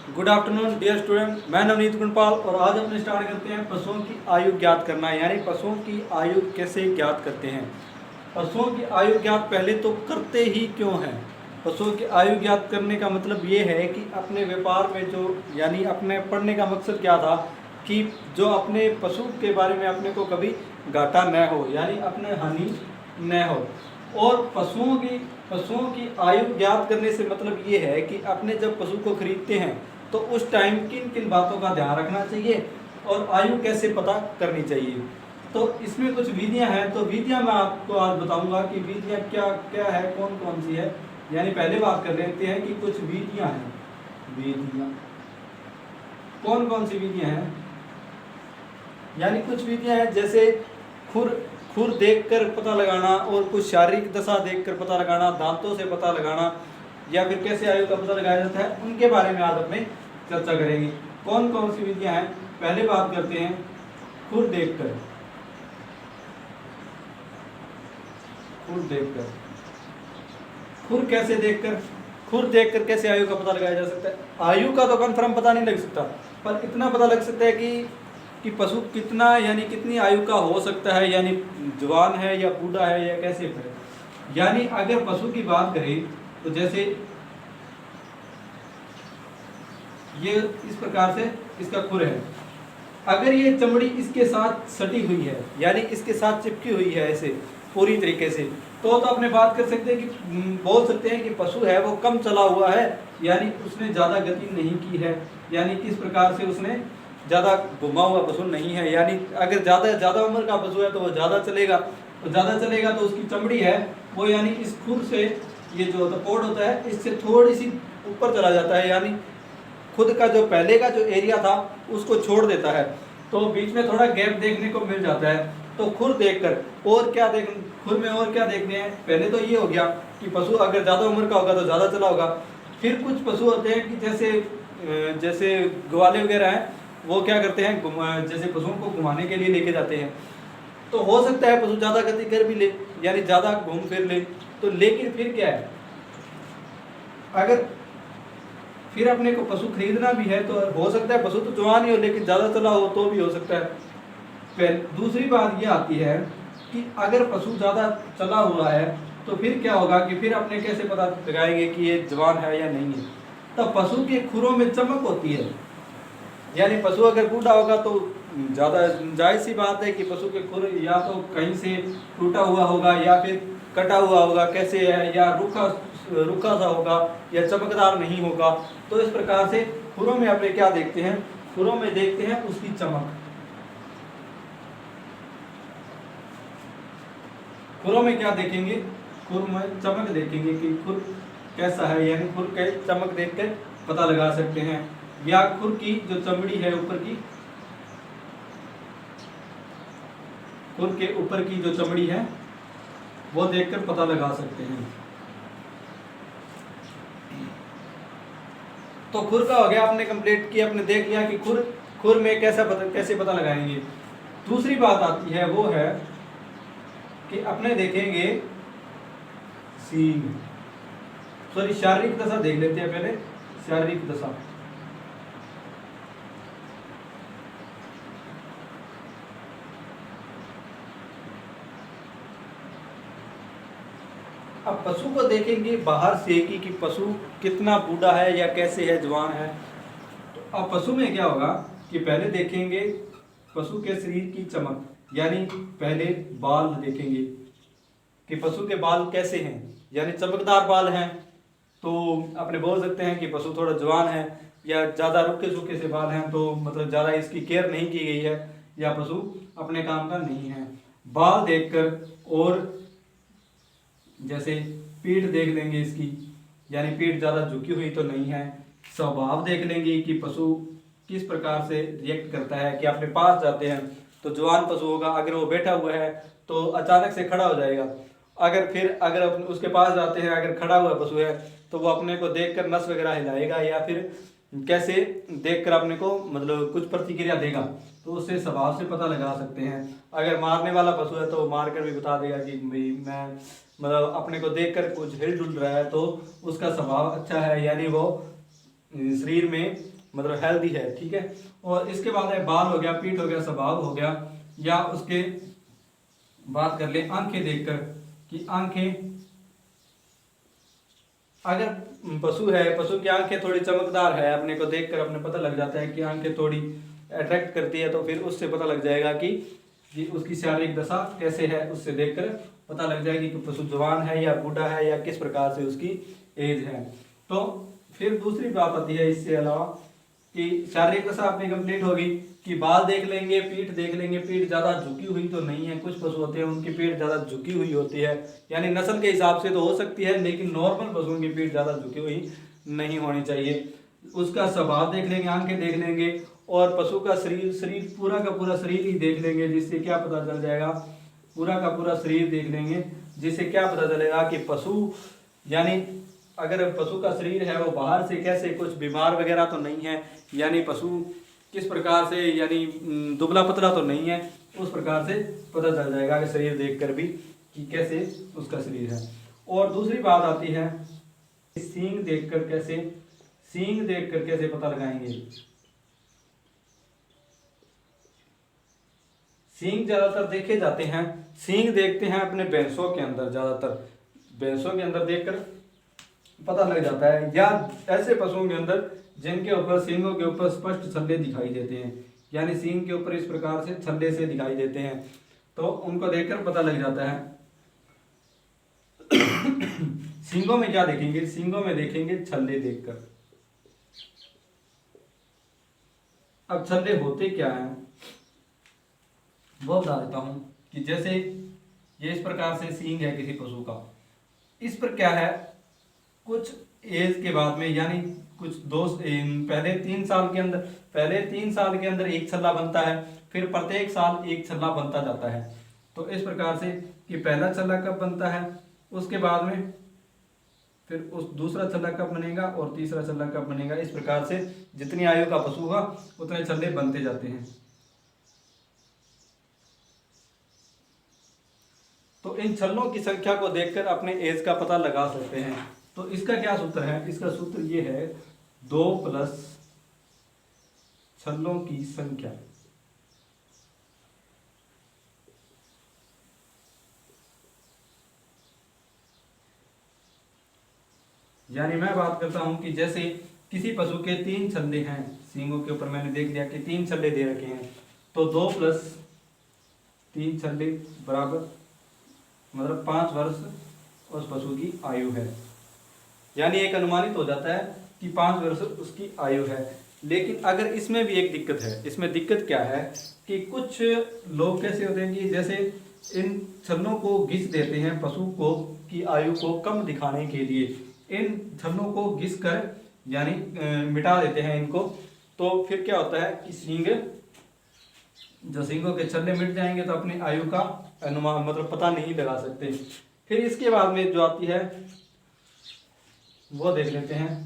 Good afternoon dear student, मैं नवनीत गुणपाल और आज अपने स्टार्ट करते हैं पशुओं की आयु ज्ञात करना, यानी पशुओं की आयु कैसे ज्ञात करते हैं। पशुओं की आयु ज्ञात पहले तो करते ही क्यों हैं। पशुओं की आयु ज्ञात करने का मतलब ये है कि अपने व्यापार में जो यानी अपने पढ़ने का मकसद क्या था कि जो अपने पशु के बारे में अपने को कभी घाटा न हो, यानी अपने हानि न हो। और पशुओं की आयु ज्ञात करने से मतलब ये है कि अपने जब पशु को खरीदते हैं तो उस टाइम किन किन बातों का ध्यान रखना चाहिए और आयु कैसे पता करनी चाहिए। तो इसमें कुछ विधियां हैं, तो विधियां मैं आपको आज बताऊंगा कि विधियां क्या क्या है, कौन कौन सी है। यानी पहले बात कर लेते हैं कि कुछ विधियां हैं। विधियां कौन कौन सी विधियां हैं, यानी कुछ विधियां हैं जैसे खुर खुर देखकर पता लगाना और कुछ शारीरिक दशा देखकर पता लगाना, दांतों से पता लगाना, या फिर कैसे आयु का पता लगाया जाता है, उनके बारे में आज अपने चर्चा करेंगे। कौन कौन सी विधियां हैं, पहले बात करते हैं खुर देखकर। खुर देखकर, खुर कैसे देखकर, खुर देखकर कैसे आयु का पता लगाया जा सकता है। आयु का तो कन्फर्म पता नहीं लग सकता, पर इतना पता लग सकता है कि पशु कितना यानी कितनी आयु का हो सकता है, यानी जवान है या बूढ़ा है या कैसे है। यानी अगर पशु की बात करें तो जैसे ये इस प्रकार से इसका खुर है, अगर ये चमड़ी इसके साथ सटी हुई है यानी इसके साथ चिपकी हुई है ऐसे पूरी तरीके से, तो अपने बात कर सकते हैं कि बोल सकते हैं कि पशु है वो कम चला हुआ है, यानी उसने ज़्यादा गति नहीं की है, यानी किस प्रकार से उसने ज़्यादा घुमा हुआ पशु नहीं है। यानी अगर ज़्यादा उम्र का पशु है तो वो ज़्यादा चलेगा, तो उसकी चमड़ी है वो यानी इस खुर से ये जो होता पोर्ट होता है इससे थोड़ी सी ऊपर चला जाता है, यानी खुद का जो पहले का जो एरिया था उसको छोड़ देता है, तो बीच में थोड़ा गैप देखने को मिल जाता है। तो खुर देखकर और क्या खुर में और क्या देखने हैं, पहले तो ये हो गया कि पशु अगर ज़्यादा उम्र का होगा तो ज़्यादा चला होगा। फिर कुछ पशु होते हैं कि जैसे ग्वाले वगैरह हैं, वो क्या करते हैं जैसे पशुओं को घुमाने के लिए लेके जाते हैं, तो हो सकता है पशु ज़्यादा गति कर भी ले, यानी ज़्यादा घूम फिर ले, तो लेकिन फिर क्या है, अगर फिर अपने को पशु खरीदना भी है तो हो सकता है पशु तो जवान ही हो लेकिन ज़्यादा चला हो तो भी हो सकता है। दूसरी बात ये आती है कि अगर पशु ज़्यादा चला हुआ है तो फिर क्या होगा कि फिर अपने कैसे पता लगाएंगे कि ये जवान है या नहीं है। तब पशु के खुरों में चमक होती है, यानी पशु अगर बूढ़ा होगा तो ज़्यादा जायज़ सी बात है कि पशु के खुर या तो कहीं से टूटा हुआ होगा या फिर कटा हुआ होगा, कैसे है, या रुखा सा होगा या चमकदार नहीं होगा। तो इस प्रकार से खुरों में अपने क्या देखते हैं, खुरों में देखते हैं उसकी चमक। खुरों में क्या देखेंगे, खुर में चमक देखेंगे कि खुर कैसा है, यानी खुर के चमक देख कर पता लगा सकते हैं। या खुर की जो चमड़ी है ऊपर की, खुर के ऊपर की जो चमड़ी है वो देखकर पता लगा सकते हैं। तो खुर का हो गया, आपने कंप्लीट किया, आपने देख लिया कि खुर में कैसे पता लगाएंगे। दूसरी बात आती है वो है कि अपने देखेंगे सींग, शारीरिक दशा देख लेते हैं पहले। शारीरिक दशा, अब पशु को देखेंगे बाहर से कि पशु कितना बूढ़ा है या कैसे है, जवान है। तो अब पशु में क्या होगा कि पहले देखेंगे पशु के शरीर की चमक, यानी पहले बाल देखेंगे कि पशु के बाल कैसे हैं, यानी चमकदार बाल हैं तो अपने बोल सकते हैं कि पशु थोड़ा जवान है, या ज़्यादा रुखे सूखे से बाल हैं तो मतलब ज़्यादा इसकी केयर नहीं की गई है या पशु अपने काम का नहीं है। बाल देखकर, और जैसे पीठ देख लेंगे इसकी, यानी पीठ ज़्यादा झुकी हुई तो नहीं है। स्वभाव देख लेंगे कि पशु किस प्रकार से रिएक्ट करता है, कि अपने पास जाते हैं तो जवान पशु होगा, अगर वो बैठा हुआ है तो अचानक से खड़ा हो जाएगा। अगर उसके पास जाते हैं, अगर खड़ा हुआ पशु है तो वो अपने को देखकर नस वगैरह हिलाएगा या फिर कैसे देखकर अपने को मतलब कुछ प्रतिक्रिया देगा, तो उससे स्वभाव से पता लगा सकते हैं। अगर मारने वाला पशु है तो मार कर भी बता देगा कि भाई मैं मतलब अपने को देखकर कुछ हिल डुल रहा है तो उसका स्वभाव अच्छा है, यानी वो शरीर में मतलब हेल्दी है, ठीक है। और इसके बाद है बाल हो गया, पीठ हो गया, स्वभाव हो गया, या उसके बात कर ले आंखें देखकर कि आंखें, अगर पशु है, पशु की आंखें थोड़ी चमकदार है, अपने को देखकर अपने पता लग जाता है कि आंखें थोड़ी अट्रैक्ट करती है, तो फिर उससे पता लग जाएगा कि उसकी शारीरिक दशा कैसे है, उससे देखकर पता लग जाएगी कि पशु जवान है या बूढ़ा है या किस प्रकार से उसकी एज है। तो फिर दूसरी बात आती है इससे अलावा कि शारीरिक दशा अपनी कंप्लीट होगी कि बाल देख लेंगे, पीठ देख लेंगे, पीठ ज़्यादा झुकी हुई तो नहीं है, कुछ पशु होते हैं उनकी पीठ ज़्यादा झुकी हुई होती है, यानी नस्ल के हिसाब से तो हो सकती है, लेकिन नॉर्मल पशुओं की पीठ ज़्यादा झुकी हुई नहीं होनी चाहिए। उसका स्वभाव देख लेंगे, आंखें देख लेंगे, और पशु का शरीर पूरा का पूरा शरीर ही देख लेंगे, जिससे क्या पता चल जाएगा, पूरा का पूरा शरीर देख लेंगे, जिससे क्या पता चलेगा कि पशु, यानी अगर पशु का शरीर है वो बाहर से कैसे, कुछ बीमार वगैरह तो नहीं है, यानी पशु किस प्रकार से, यानी दुबला पतला तो नहीं है, उस प्रकार से पता चल जाएगा कि शरीर देखकर भी कि कैसे उसका शरीर है। और दूसरी बात आती है सींग देखकर कैसे, सींग देखकर कैसे पता लगाएंगे। सींग ज्यादातर देखे जाते हैं, सींग देखते हैं अपने भैंसों के अंदर, ज्यादातर भैंसों के अंदर देखकर पता लग जाता है, या ऐसे पशुओं के अंदर जिनके ऊपर सींगों के ऊपर स्पष्ट छल्ले दिखाई देते हैं, यानी सींग के ऊपर इस प्रकार से छल्ले से दिखाई देते हैं, तो उनको देखकर पता लग जाता है। सींगों में क्या देखेंगे, सींगों में देखेंगे छल्ले देखकर। अब छल्ले होते क्या हैं वो बता देता हूं कि जैसे ये इस प्रकार से सींग है किसी पशु का, इस पर क्या है, कुछ एज के बाद में, यानी कुछ पहले 3 साल के अंदर, पहले 3 साल के अंदर एक छल्ला बनता है, फिर प्रत्येक साल एक छल्ला बनता जाता है। तो इस प्रकार से कि पहला छल्ला कब बनता है, उसके बाद में फिर उस दूसरा छल्ला कब बनेगा और तीसरा छल्ला कब बनेगा, इस प्रकार से जितनी आयु का पशु होगा उतने छल्ले बनते जाते हैं। तो इन छल्लों की संख्या को देखकर अपने एज का पता लगा सकते हैं। तो इसका क्या सूत्र है, इसका सूत्र ये है 2 प्लस छल्लों की संख्या, यानी मैं बात करता हूं कि जैसे किसी पशु के 3 छल्ले हैं, सींगों के ऊपर मैंने देख लिया कि 3 छल्ले दे रखे हैं, तो 2 प्लस 3 छल्ले बराबर मतलब 5 वर्ष उस पशु की आयु है, यानी एक अनुमानित हो जाता है कि 5 वर्ष उसकी आयु है। लेकिन अगर इसमें भी एक दिक्कत है, इसमें दिक्कत क्या है कि कुछ लोग कैसे होते हैं कि जैसे इन छल्लों को घिस देते हैं पशु को की आयु को कम दिखाने के लिए, इन छल्लों को घिस कर यानी मिटा देते हैं इनको, तो फिर क्या होता है कि सींग, जो सींगों के छल्ले मिट जाएंगे तो अपनी आयु का अनुमान मतलब पता नहीं लगा सकते। फिर इसके बाद में जो आती है वो देख लेते हैं।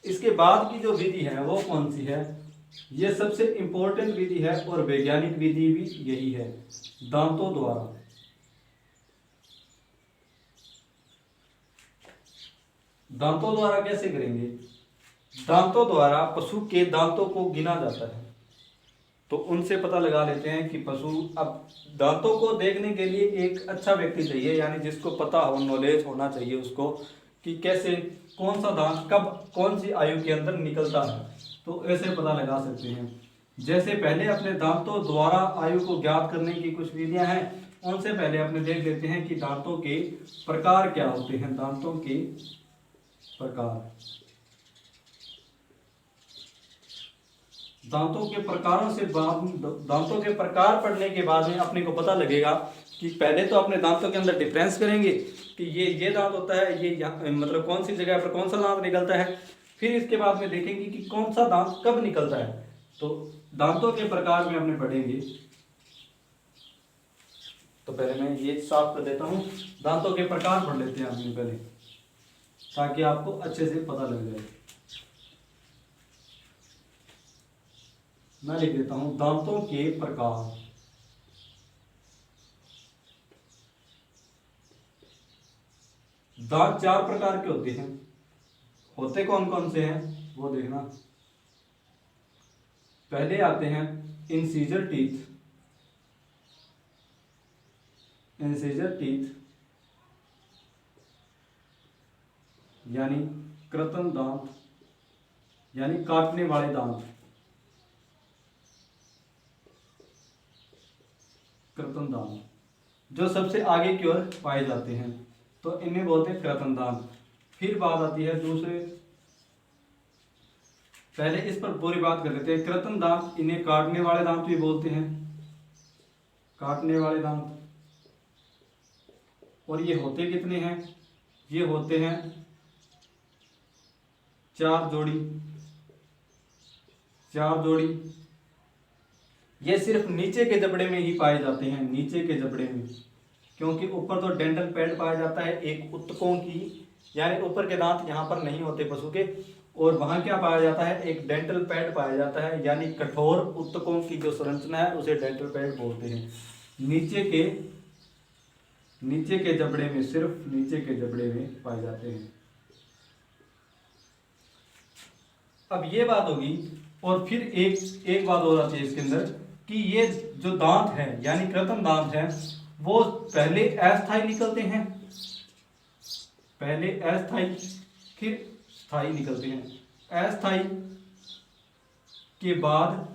इसके बाद की जो विधि है वो कौन सी है, ये सबसे इंपॉर्टेंट विधि है और वैज्ञानिक विधि भी यही है, दांतों द्वारा। दांतों द्वारा कैसे करेंगे, दांतों द्वारा पशु के दांतों को गिना जाता है, तो उनसे पता लगा लेते हैं कि पशु, अब दांतों को देखने के लिए एक अच्छा व्यक्ति चाहिए, यानी जिसको पता हो, नॉलेज होना चाहिए उसको कि कैसे कौन सा दांत कब कौन सी आयु के अंदर निकलता है, तो ऐसे पता लगा सकते हैं। जैसे पहले अपने दांतों द्वारा आयु को ज्ञात करने की कुछ विधियां हैं, उनसे पहले अपने देख लेते हैं कि दांतों के प्रकार क्या होते हैं। दांतों के प्रकार, दांतों के प्रकारों से दांतों के प्रकार पढ़ने के बाद में अपने को पता लगेगा कि पहले तो अपने दांतों के अंदर डिफरेंस करेंगे कि ये दांत होता है, ये मतलब कौन सी जगह पर कौन सा दांत निकलता है। फिर इसके बाद में देखेंगे कि कौन सा दांत कब निकलता है, तो दांतों के प्रकार में अपने पढ़ेंगे। तो पहले मैं ये साफ कर देता हूँ, दांतों के प्रकार पढ़ लेते हैं अपने पहले, ताकि आपको अच्छे से पता लग जाए। मैं लिख देता हूं दांतों के प्रकार। दांत 4 प्रकार के होते हैं। होते कौन कौन से हैं वो देखना। पहले आते हैं इंसीजर टीथ। इंसीजर टीथ यानी कृत्रिम दांत, यानी काटने वाले दांत। कृत्रिम दांत जो सबसे आगे की ओर पाए जाते हैं, तो इन्हें बोलते हैं कृत्रिम दांत। फिर बात आती है दूसरे, पहले इस पर पूरी बात कर लेते हैं। कृत्रिम दांत, इन्हें काटने वाले दांत भी बोलते हैं, काटने वाले दांत। और ये होते कितने हैं? ये होते हैं 4 जोड़ी। 4 जोड़ी। ये सिर्फ नीचे के जबड़े में ही पाए जाते हैं, नीचे के जबड़े में, क्योंकि ऊपर तो डेंटल पैड पाया जाता है एक उत्तकों की, यानी ऊपर के दांत यहाँ पर नहीं होते पशु के, और वहाँ क्या पाया जाता है? एक डेंटल पैड पाया जाता है, यानी कठोर उत्तकों की जो संरचना है उसे डेंटल पैड बोलते हैं। नीचे के जबड़े में, सिर्फ नीचे के जबड़े में पाए जाते हैं। अब ये बात होगी, और फिर एक बात और आती है इसके अंदर कि ये जो दांत है, यानी कृत्रिम दांत है, वो पहले अस्थायी निकलते हैं, पहले अस्थायी फिर स्थायी निकलते हैं। अस्थायी के बाद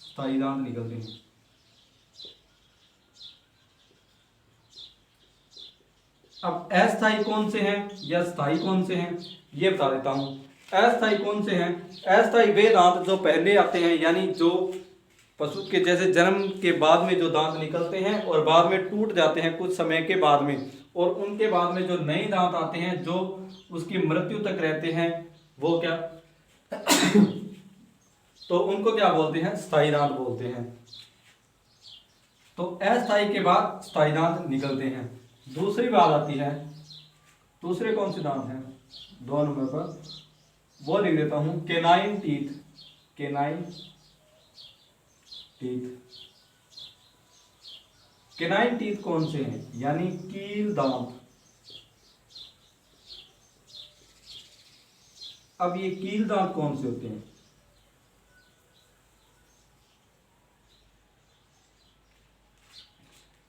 स्थायी दांत निकलते हैं। अब अस्थायी कौन से हैं या स्थायी कौन से हैं ये बता देता हूं। अस्थायी कौन से हैं? अस्थायी वे दांत जो पहले आते हैं, यानी जो पशु के जैसे जन्म के बाद में जो दांत निकलते हैं और बाद में टूट जाते हैं कुछ समय के बाद में, और उनके बाद में जो नए दांत आते हैं जो उसकी मृत्यु तक रहते हैं, वो क्या तो उनको क्या बोलते हैं? स्थायी दांत बोलते हैं। तो अस्थायी के बाद स्थायी दांत निकलते हैं। दूसरी बात आती है, दूसरे कौन से दांत हैं? 2 नंबर पर वो लिख देता हूं canine teeth. Canine teeth. Canine teeth कौन से हैं? यानी कील दांत। अब ये कील दांत कौन से होते हैं?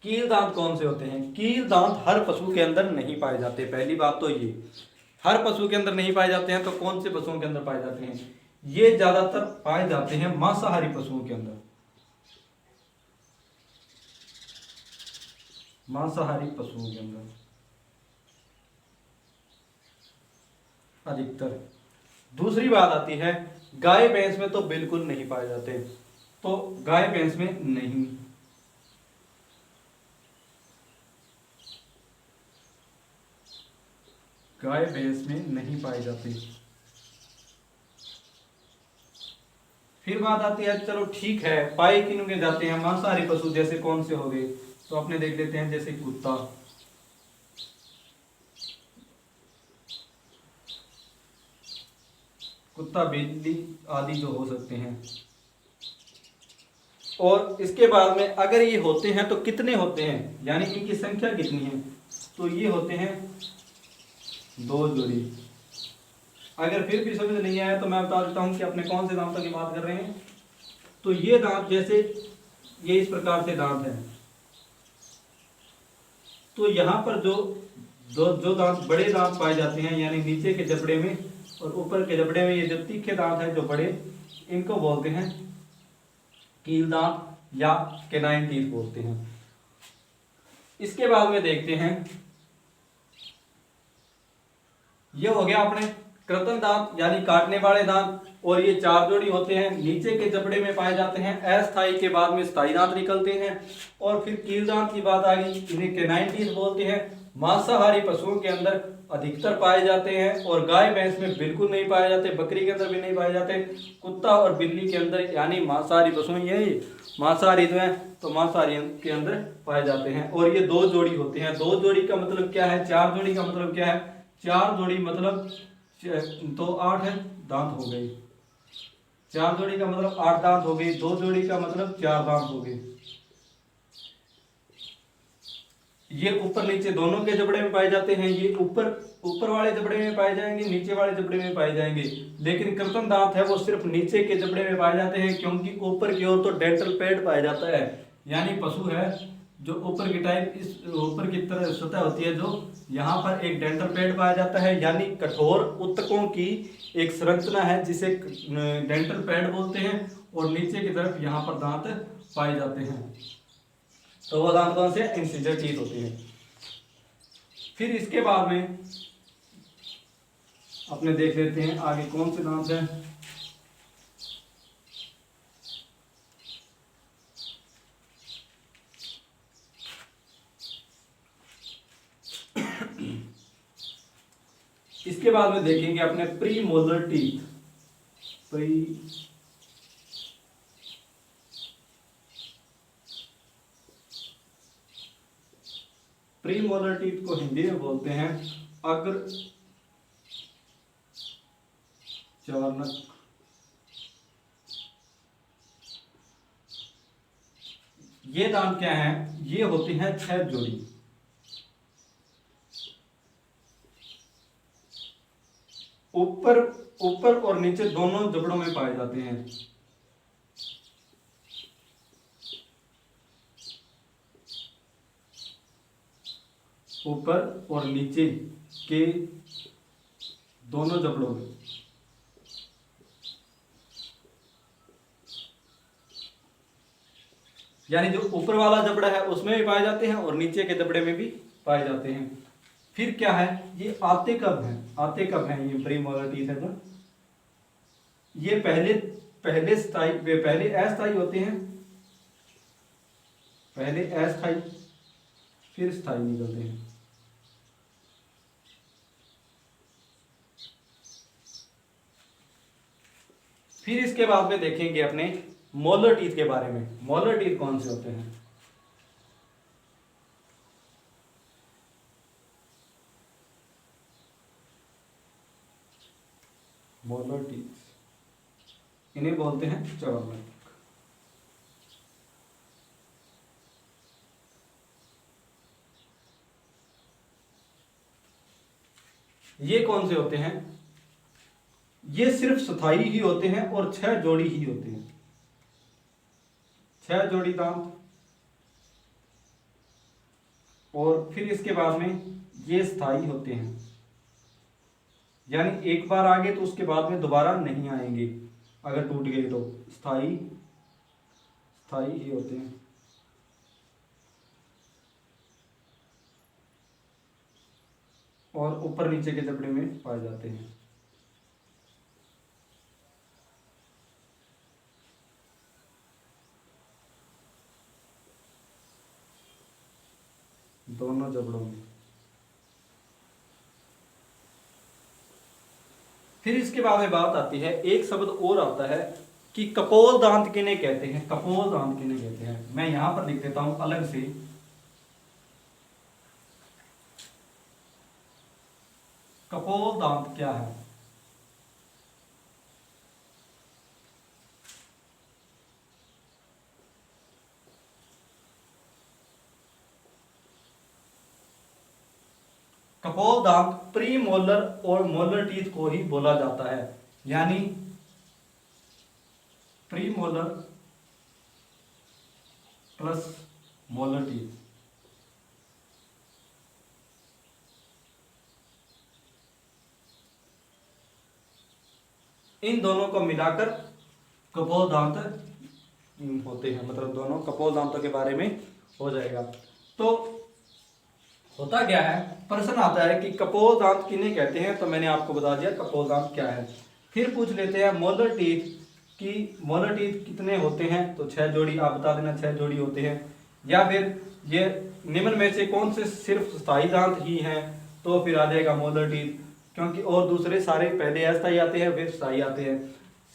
कील दांत कौन से होते हैं? कील दांत हर पशु के अंदर नहीं पाए जाते। पहली बात तो ये, हर पशु के अंदर नहीं पाए जाते हैं। तो कौन से पशुओं के अंदर पाए जाते हैं? ये ज्यादातर पाए जाते हैं मांसाहारी पशुओं के अंदर। मांसाहारी पशुओं के अंदर अधिकतर। दूसरी बात आती है, गाय भैंस में तो बिल्कुल नहीं पाए जाते। तो गाय भैंस में नहीं। गाय भैंस में नहीं पाए जाते। फिर बात आती है, चलो ठीक है, पाए किन में जाते हैं? मांसाहारी पशु जैसे कौन से हो गए? तो अपने देख लेते हैं, जैसे कुत्ता, कुत्ता, बिल्ली आदि जो हो सकते हैं। और इसके बाद में अगर ये होते हैं तो कितने होते हैं, यानी इनकी संख्या कितनी है? तो ये होते हैं 2 जोड़ी। अगर फिर भी समझ नहीं आया तो मैं बता देता हूं कि अपने कौन से दांतों की बात कर रहे हैं। तो ये दांत, जैसे ये इस प्रकार से दांत है, तो यहाँ पर जो दांत बड़े दांत पाए जाते हैं, यानी नीचे के जबड़े में और ऊपर के जबड़े में, ये जो तीखे दांत हैं जो बड़े, इनको बोलते हैं कील दांत या केनाइन टीथ बोलते हैं। इसके बाद में देखते हैं, ये हो गया अपने कृत्रिम दांत यानी काटने वाले दांत, और ये 4 जोड़ी होते हैं, नीचे के जबड़े में पाए जाते हैं। अस्थायी के बाद में स्थायी दांत निकलते हैं। और फिर कील दांत की बात आ गई, इन्हें केनाइन टीथ बोलते हैं। मांसाहारी पशुओं के अंदर अधिकतर पाए जाते हैं, और गाय भैंस में बिल्कुल नहीं पाए जाते, बकरी के अंदर भी नहीं पाए जाते। कुत्ता और बिल्ली के अंदर, यानी मांसाहारी पशु, ये मांसाहारी जो है तो मांसाहारी के अंदर पाए जाते हैं। और ये 2 जोड़ी होते हैं। 2 जोड़ी का मतलब क्या है? 4 जोड़ी का मतलब क्या है? 4 जोड़ी मतलब तो 8 है दांत हो गए। 4 जोड़ी का मतलब 8 दांत हो गए, 2 जोड़ी का मतलब 4 दांत हो गए। ये ऊपर नीचे दोनों के जबड़े में पाए जाते हैं। ये ऊपर वाले जबड़े में पाए जाएंगे, नीचे वाले जबड़े में पाए जाएंगे। लेकिन कृत्रिम दांत है वो सिर्फ नीचे के जबड़े में पाए जाते हैं, क्योंकि ऊपर की ओर तो डेंटल पैड पाया जाता है। यानी पशु है जो ऊपर की टाइप, इस ऊपर की तरह सतह होती है, जो यहाँ पर एक डेंटल पैड पाया जाता है, यानी कठोर उत्तकों की एक संरचना है जिसे डेंटल पैड बोलते हैं। और नीचे की तरफ यहाँ पर दांत पाए जाते हैं। तो वो दांत कौन से? इंसिजर टीथ होते हैं। फिर इसके बाद में अपने देख लेते हैं आगे कौन से दांत हैं। इसके बाद में देखेंगे अपने pre molar teeth. Pre molar teeth को हिंदी में बोलते हैं अग्र चार्नक। ये दांत क्या है? ये होती हैं 6 जोड़ी। ऊपर और नीचे दोनों जबड़ों में पाए जाते हैं। ऊपर और नीचे के दोनों जबड़ों में। यानी जो ऊपर वाला जबड़ा है उसमें भी पाए जाते हैं और नीचे के जबड़े में भी पाए जाते हैं। फिर क्या है? ये आते कब है? आते कब है? ये प्रीमोलर टीथ है जो ये पहले अस्थायी होते हैं। पहले अस्थायी फिर स्थायी निकलते हैं। फिर इसके बाद में देखेंगे अपने मोलर टीथ के बारे में। मोलर टीथ कौन से होते हैं? मोलर टीथ इन्हें बोलते हैं चार्नक। ये कौन से होते हैं? ये सिर्फ स्थायी ही होते हैं और 6 जोड़ी ही होते हैं। 6 जोड़ी दांत। और फिर इसके बाद में ये स्थायी होते हैं, यानी एक बार आ गए तो उसके बाद में दोबारा नहीं आएंगे। अगर टूट गए तो स्थायी ही होते हैं। और ऊपर नीचे के जबड़े में पाए जाते हैं। दोनों जबड़ों में। फिर इसके बाद में बात आती है, एक शब्द और आता है कि कपोल दांत किन्हें कहते हैं। कपोल दांत किन्हें कहते हैं, मैं यहां पर लिख देता हूं अलग से। कपोल दांत क्या है? कपोल दांत प्री मोलर और मोलर टीथ को ही बोला जाता है। यानी premolar plus molar teeth, इन दोनों को मिलाकर कपोल दांत होते हैं। मतलब दोनों कपोल दांतों के बारे में हो जाएगा। तो होता क्या है, प्रश्न आता है कि कपोल दांत किन्हें कहते हैं। तो मैंने आपको बता दिया कपोल दांत क्या है। फिर पूछ लेते हैं मोलर टीथ कि मोलर टीथ कितने होते हैं। तो 6 जोड़ी, आप बता देना 6 जोड़ी होते हैं। या फिर ये निम्न में से कौन से सिर्फ स्थायी दांत ही हैं, तो फिर आ जाएगा मोलर टीथ, क्योंकि और दूसरे सारे पहले अस्थायी आते हैं फिर स्थायी आते हैं।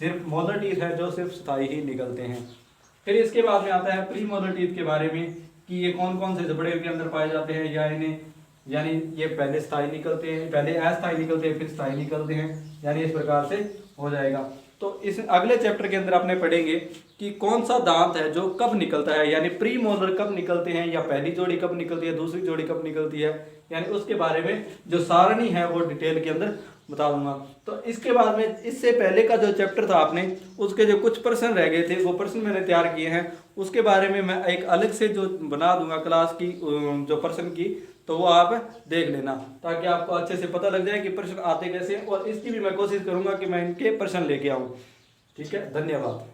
सिर्फ मोलर टीथ है जो सिर्फ स्थायी ही निकलते हैं। फिर इसके बाद में आता है प्री मोलर टीथ के बारे में कि ये कौन कौन से जबड़े के अंदर पाए जाते हैं, या इन्हें यानी ये पहले स्थायी निकलते हैं, पहले अस्थायी निकलते हैं फिर स्थायी निकलते हैं। यानी इस प्रकार से हो जाएगा। तो इस अगले चैप्टर के अंदर आपने पढ़ेंगे कि कौन सा दांत है जो कब निकलता है, यानी प्री मोलर कब निकलते हैं, या पहली जोड़ी कब निकलती है, दूसरी जोड़ी कब निकलती है, यानी उसके बारे में जो सारणी है वो डिटेल के अंदर बता दूंगा। तो इसके बाद में इससे पहले का जो चैप्टर था आपने उसके जो कुछ प्रश्न रह गए थे वो प्रश्न मैंने तैयार किए हैं, उसके बारे में मैं एक अलग से जो बना दूंगा क्लास की जो प्रश्न की, तो वो आप देख लेना ताकि आपको अच्छे से पता लग जाए कि प्रश्न आते कैसे हैं, और इसकी भी मैं कोशिश करूंगा कि मैं इनके प्रश्न लेके आऊँ। ठीक है, धन्यवाद।